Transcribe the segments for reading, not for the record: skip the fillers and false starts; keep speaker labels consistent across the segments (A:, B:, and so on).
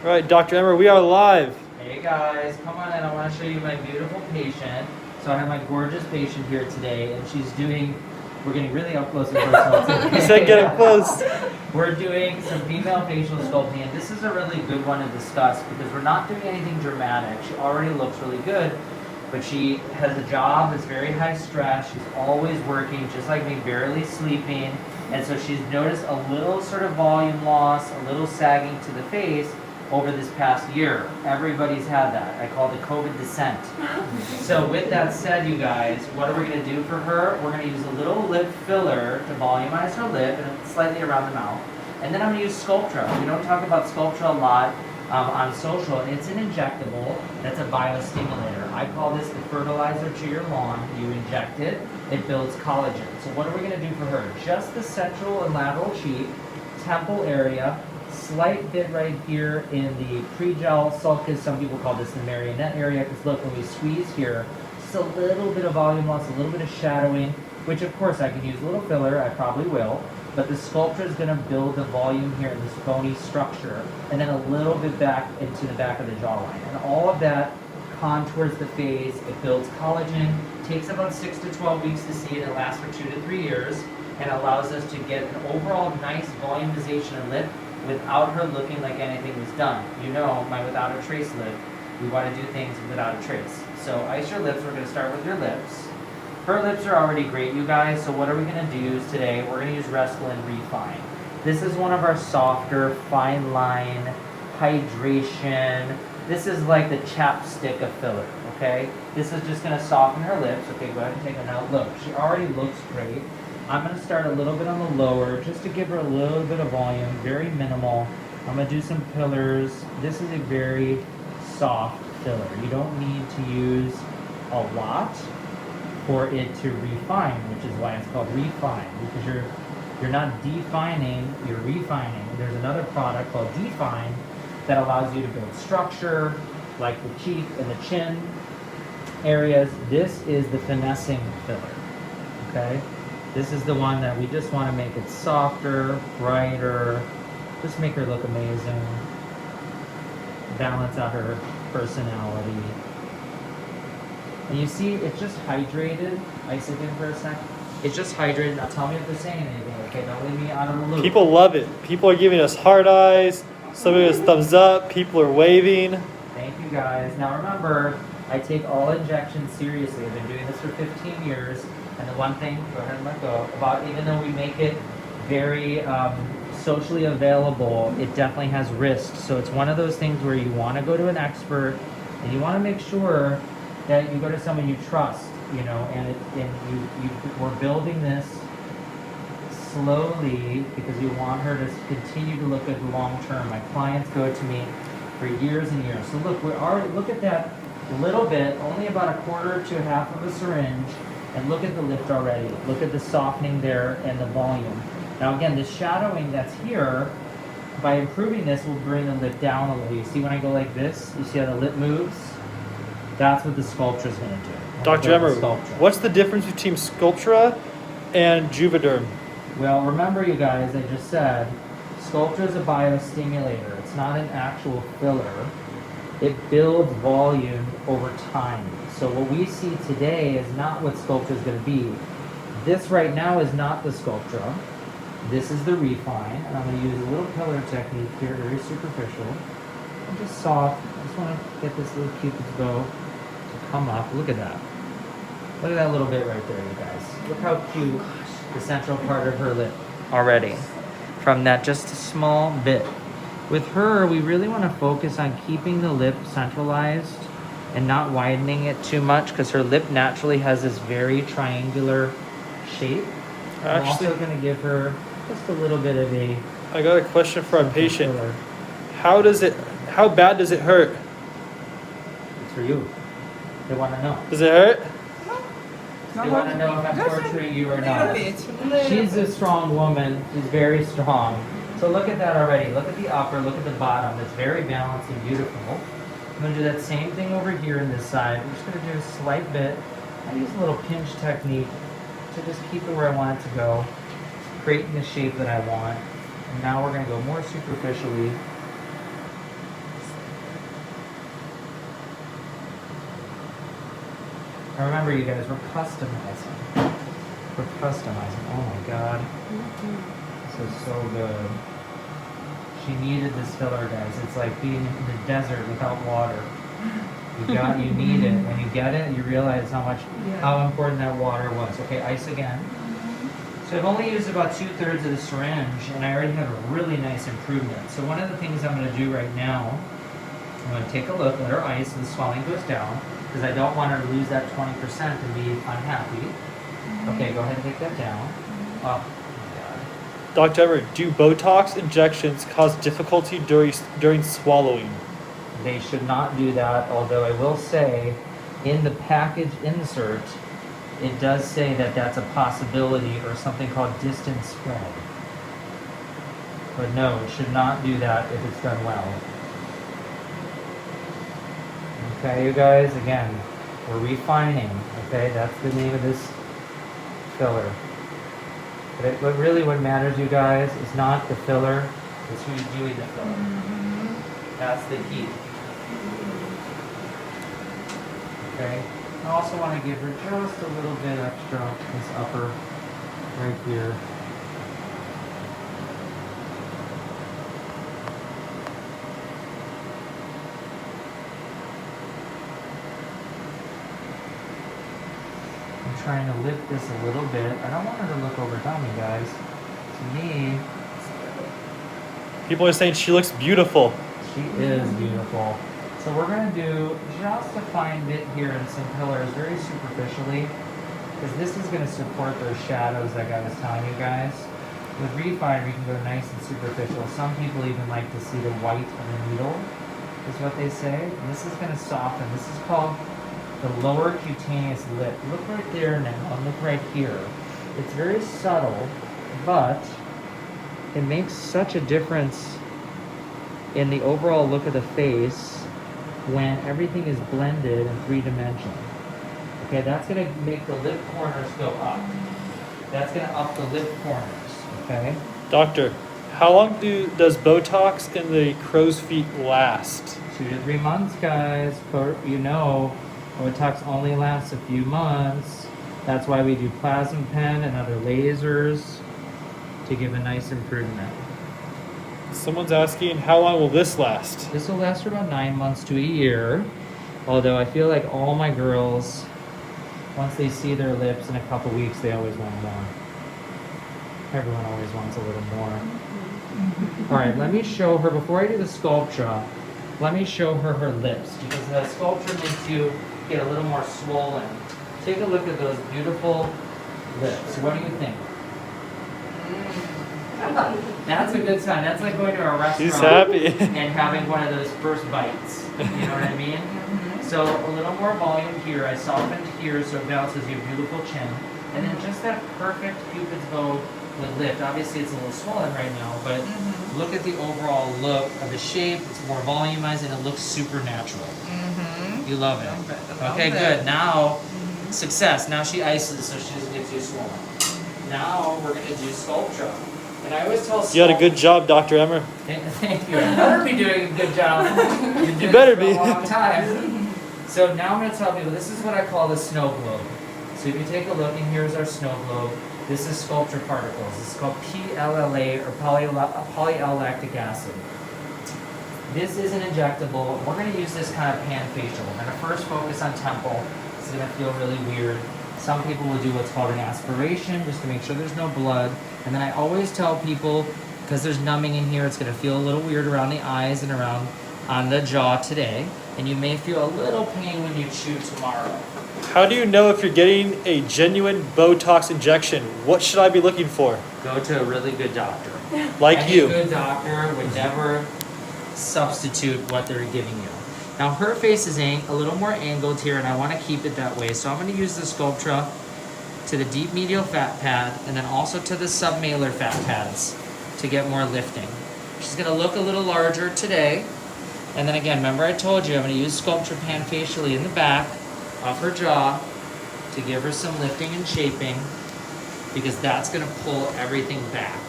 A: All right, Dr. Emer, we are live.
B: Hey guys, come on in. I want to show you my beautiful patient. So I have my gorgeous patient here today, and she's doing, we're getting really up close and personal today.
A: You said get up close.
B: We're doing some female facial sculpting, and this is a really good one to discuss because we're not doing anything dramatic. She already looks really good, but she has a job that's very high stress. She's always working, just like me, barely sleeping. And so she's noticed a little sort of volume loss, a little sagging to the face over this past year. Everybody's had that. I call it the COVID descent. So with that said, you guys, what are we gonna do for her? We're gonna use a little lip filler to volumize her lip and slightly around the mouth. And then I'm gonna use Sculptra. We don't talk about Sculptra a lot on social. It's an injectable that's a biostimulator. I call this the fertilizer to your lawn. You inject it, it builds collagen. So what are we gonna do for her? Just the central and lateral cheek, temple area, slight bit right here in the pre-gel sulcus. Some people call this the marionette area, because look, when we squeeze here, just a little bit of volume loss, a little bit of shadowing, which of course I can use a little filler, I probably will, but the Sculptra is going to build the volume here in this bony structure, and then a little bit back into the back of the jawline. And all of that contours the face, it builds collagen, takes about 6 to 12 weeks to see it, it lasts for 2 to 3 years, and allows us to get an overall nice volumization of lip without her looking like anything was done. You know, my without a trace lip, we want to do things without a trace. So ice your lips, we're going to start with your lips. Her lips are already great, you guys, so what are we going to do today? We're going to use Restylane Refyne. This is one of our softer, fine line, hydration. This is like the chapstick of filler, okay? This is just going to soften her lips. Okay, go ahead and take another look. She already looks great. I'm going to start a little bit on the lower, just to give her a little bit of volume, very minimal. I'm going to do some fillers. This is a very soft filler. You don't need to use a lot for it to refine, which is why it's called Refyne, because you're not defining, you're refining. There's another product called Define that allows you to build structure, like the cheek and the chin areas. This is the finessing filler, okay? This is the one that we just want to make it softer, brighter, just make her look amazing, balance out her personality. And you see, it's just hydrated. Ice it in for a sec. It's just hydrated. Now tell me if they're saying anything, okay? Don't leave me out of the loop.
A: People love it. People are giving us heart eyes. Some of us thumbs up. People are waving.
B: Thank you guys. Now remember, I take all injections seriously. I've been doing this for 15 years. And the one thing, go ahead and let go, about even though we make it very socially available, it definitely has risks. So it's one of those things where you want to go to an expert and you want to make sure that you go to someone you trust, you know, and we're building this slowly because we want her to continue to look good long term. My clients go to me for years and years. So look, we're already, look at that little bit, only about a quarter to a half of a syringe. And look at the lift already. Look at the softening there and the volume. Now again, the shadowing that's here, by improving this, will bring the lip down a little. You see when I go like this, you see how the lip moves? That's what the Sculptra is going to do.
A: Dr. Emer, what's the difference between Sculptra and Juvederm?
B: Well, remember you guys, I just said, Sculptra is a biostimulator. It's not an actual filler. It builds volume over time. So what we see today is not what Sculptra is going to be. This right now is not the Sculptra. This is the Refyne, and I'm going to use a little pillar technique here, very superficial. And just soft. I just want to get this little cupid's bow to come up. Look at that. Look at that little bit right there, you guys. Look how cute the central part of her lip already. From that just a small bit. With her, we really want to focus on keeping the lip centralized and not widening it too much, because her lip naturally has this very triangular shape. I'm also going to give her just a little bit of a...
A: I got a question for our patient. How bad does it hurt?
B: It's for you. They want to know.
A: Does it hurt?
B: They want to know if I'm torturing you or not. She's a strong woman. She's very strong. So look at that already. Look at the upper, look at the bottom. It's very balanced and beautiful. I'm going to do that same thing over here on this side. I'm just going to do a slight bit. I use a little pinch technique to just keep it where I want it to go, creating the shape that I want. And now we're going to go more superficially And remember, you guys, we're customizing. We're customizing. Oh my God. This is so good. She needed this filler, guys. It's like being in the desert without water. You need it. When you get it, you realize how important that water was. Okay, ice again. So I've only used about 2/3 of the syringe, and I already have a really nice improvement. So one of the things I'm going to do right now, I'm going to take a look, let her ice, and the swelling goes down, because I don't want her to lose that 20% and be unhappy. Okay, go ahead and take that down. Oh,
A: Dr. Emer, do Botox injections cause difficulty during swallowing?
B: they should not do that, although I will say, in the package insert, it does say that that's a possibility or something called distant spread. But no, it should not do that if it's done well. Okay, you guys, again, we're refining. Okay, that's the name of this filler. But really what matters, you guys, is not the filler, it's who's doing the filler. That's the key. Okay. I also want to give her just a little bit extra, this upper right here. I'm trying to lift this a little bit. I don't want her to look overdone, you guys. To me,
A: People are saying she looks beautiful.
B: she is beautiful. So we're going to do just a fine bit here in some pillars, very superficially, because this is going to support those shadows like I was telling you guys. With Refyne, we can go nice and superficial. Some people even like to see the white of the needle, is what they say. And this is going to soften. This is called the lower cutaneous lip. Look right there now, and look right here. It's very subtle, but it makes such a difference in the overall look of the face when everything is blended in 3 dimensions. Okay, that's going to make the lip corners go up. That's going to up the lip corners, okay?
A: Doctor, how long does Botox in the crow's feet last?
B: 2 to 3 months, guys. You know, Botox only lasts a few months. That's why we do plasma pen and other lasers to give a nice improvement.
A: Someone's asking, how long will this last?
B: This will last for about 9 months to a year. Although I feel like all my girls, once they see their lips in a couple weeks, they always want more. Everyone always wants a little more. All right, let me show her, before I do the Sculptra, let me show her her lips, because the Sculptra makes you get a little more swollen. Take a look at those beautiful lips. What do you think? That's a good sign. That's like going to a restaurant
A: She's happy.
B: and having one of those first bites. You know what I mean? So a little more volume here. I softened here, so now it says you have beautiful chin. And then just that perfect Cupid's bow with lift. Obviously it's a little swollen right now, but look at the overall look of the shape. It's more volumized and it looks super natural. You love it. Okay, good. Now, success. Now she ices so she doesn't get too swollen. Now we're going to do Sculptra. And I always tell
A: You had a good job, Dr. Emer.
B: Thank you. I better be doing a good job.
A: You better be.
B: A long time. So now I'm going to tell people, this is what I call the snow globe. So if you take a look, and here's our snow globe. This is Sculptra particles. This is called PLLA, or polyl-lactic acid. This is an injectable. We're going to use this kind of pan facial. We're going to first focus on temple. It's going to feel really weird. Some people will do what's called an aspiration, just to make sure there's no blood. And then I always tell people, because there's numbing in here, it's going to feel a little weird around the eyes and around on the jaw today. And you may feel a little pain when you chew tomorrow.
A: How do you know if you're getting a genuine Botox injection? What should I be looking for?
B: Go to a really good doctor.
A: Like
B: Any
A: you.
B: good doctor would never substitute what they're giving you. Now her face is a little more angled here, and I want to keep it that way. So I'm going to use the Sculptra to the deep medial fat pad, and then also to the submalar fat pads to get more lifting. She's going to look a little larger today. And then again, remember I told you I'm going to use Sculptra pan facially in the back of her jaw to give her some lifting and shaping, because that's going to pull everything back.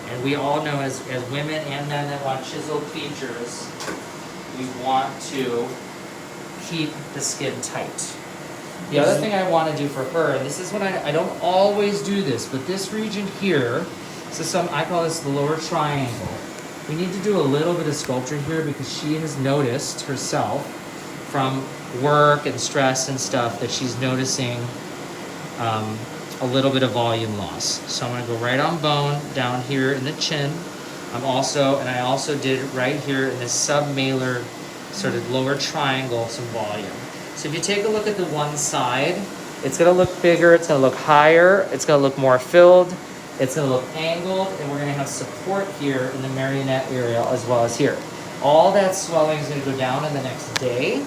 B: And we all know as women and men that want chiseled features, we want to keep the skin tight. The other thing I want to do for her, and this is what I don't always do this, but this region here, I call this the lower triangle. We need to do a little bit of Sculptra here because she has noticed herself from work and stress and stuff that she's noticing a little bit of volume loss. So I'm gonna go right on bone down here in the chin. I also did right here in this submalar sort of lower triangle some volume. So if you take a look at the one side, it's gonna look bigger, it's gonna look higher, it's gonna look more filled, it's gonna look angled, and we're gonna have support here in the marionette area as well as here. All that swelling is gonna go down in the next day,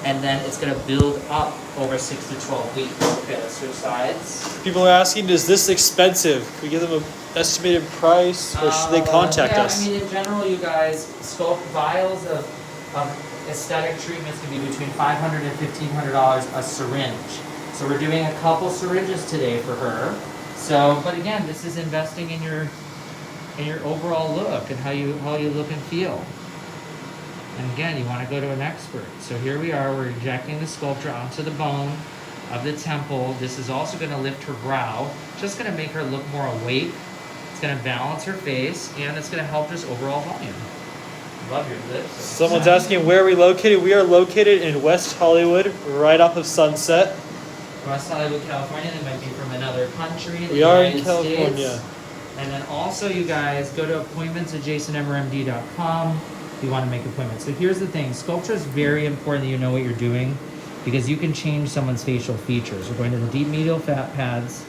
B: and then it's gonna build up over 6 to 12 weeks. Okay, let's switch sides.
A: People are asking, is this expensive? Can we give them an estimated price, or should they contact us?
B: I mean, in general, you guys, vials of aesthetic treatments can be between $500 and $1,500 a syringe. So we're doing a couple syringes today for her. So, but again, this is investing in your overall look and how you look and feel. And again, you want to go to an expert. So here we are, we're injecting the Sculptra onto the bone of the temple. This is also going to lift her brow, just going to make her look more awake. It's going to balance her face, and it's going to help just overall volume. Love your lips.
A: Someone's asking where are we located. We are located in West Hollywood, right off of Sunset.
B: West Hollywood, California. They might be from another country.
A: We are in California.
B: States. And then also, you guys, go to appointments@jasonemermd.com if you want to make appointments. So here's the thing. Sculptra is very important that you know what you're doing because you can change someone's facial features. We're going to the deep medial fat pads,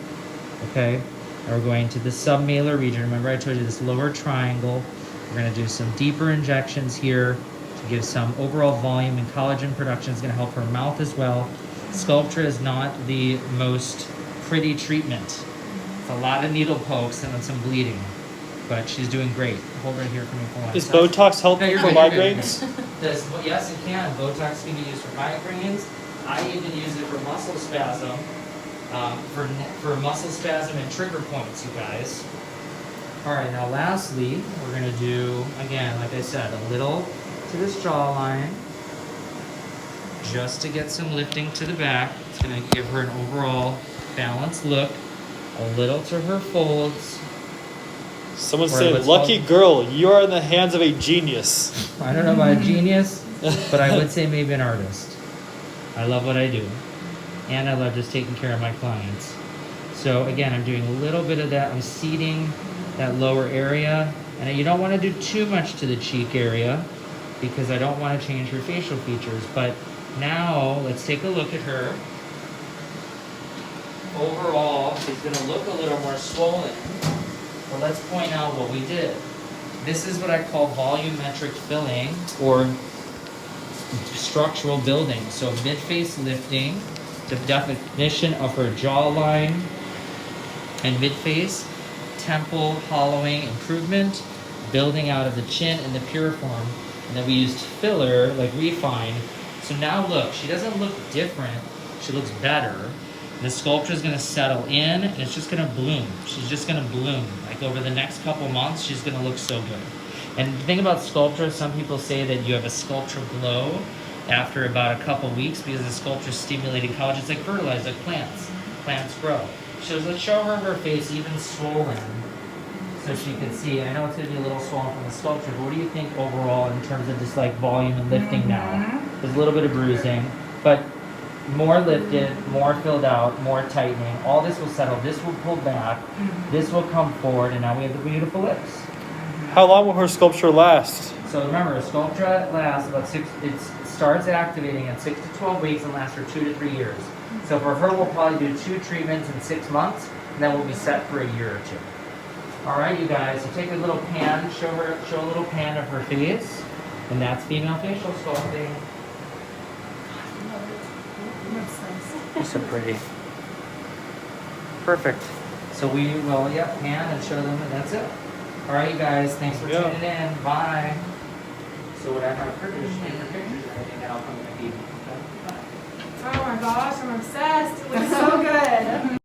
B: okay? And we're going to the submalar region. Remember I told you this lower triangle. We're going to do some deeper injections here to give some overall volume, and collagen production is going to help her mouth as well. Sculptra is not the most pretty treatment. It's a lot of needle pokes and then some bleeding, but she's doing great. Hold right here for me for 1
A: Is
B: second.
A: Botox helpful
B: No,
A: for
B: you're
A: migraines?
B: Yes, it can. Botox can be used for migraines. I even use it for muscle spasm, for muscle spasm and trigger points, you guys. All right, now lastly, we're gonna do, again, like I said, a little to this jawline, just to get some lifting to the back. It's gonna give her an overall balanced look. A little to her folds.
A: Someone's saying, lucky girl, you are in the hands of a genius.
B: I don't know about a genius, but I would say maybe an artist. I love what I do. And I love just taking care of my clients. So again, I'm doing a little bit of that. I'm seeding that lower area. And you don't want to do too much to the cheek area because I don't want to change her facial features. But now, let's take a look at her. Overall, she's going to look a little more swollen. But let's point out what we did. This is what I call volumetric filling or structural building. So midface lifting, the definition of her jawline and midface, temple hollowing improvement, building out of the chin in the piriform. And then we used filler like Refyne. So now look, she doesn't look different. She looks better. The Sculptra is going to settle in, and it's just going to bloom. She's just going to bloom. Like over the next couple months, she's going to look so good. And the thing about Sculptra, some people say that you have a Sculptra glow after about a couple weeks because the Sculptra is stimulating collagen. It's like fertilizer, like plants. Plants grow. So let's show her face even swollen so she can see. I know it's going to be a little swollen from the Sculptra, but what do you think overall in terms of just like volume and lifting now? There's a little bit of bruising, but more lifted, more filled out, more tightening. All this will settle. This will pull back. This will come forward, and now we have the beautiful lips.
A: How long will her Sculptra last?
B: So remember, a Sculptra lasts about it starts activating at 6 to 12 weeks and lasts for 2 to 3 years. So for her, we'll probably do 2 treatments in 6 months, and then we'll be set for a year or 2. All right, you guys. So take a little pan, show a little pan of her face, and that's female facial sculpting. You're so pretty. Perfect. So we will, pan and show them, and that's it. All right, you guys. Thanks for tuning in. Bye. So would I have her take her pictures or anything, and I'll come in and eat. Okay? Bye.
C: Oh my gosh, I'm obsessed. It looks so good.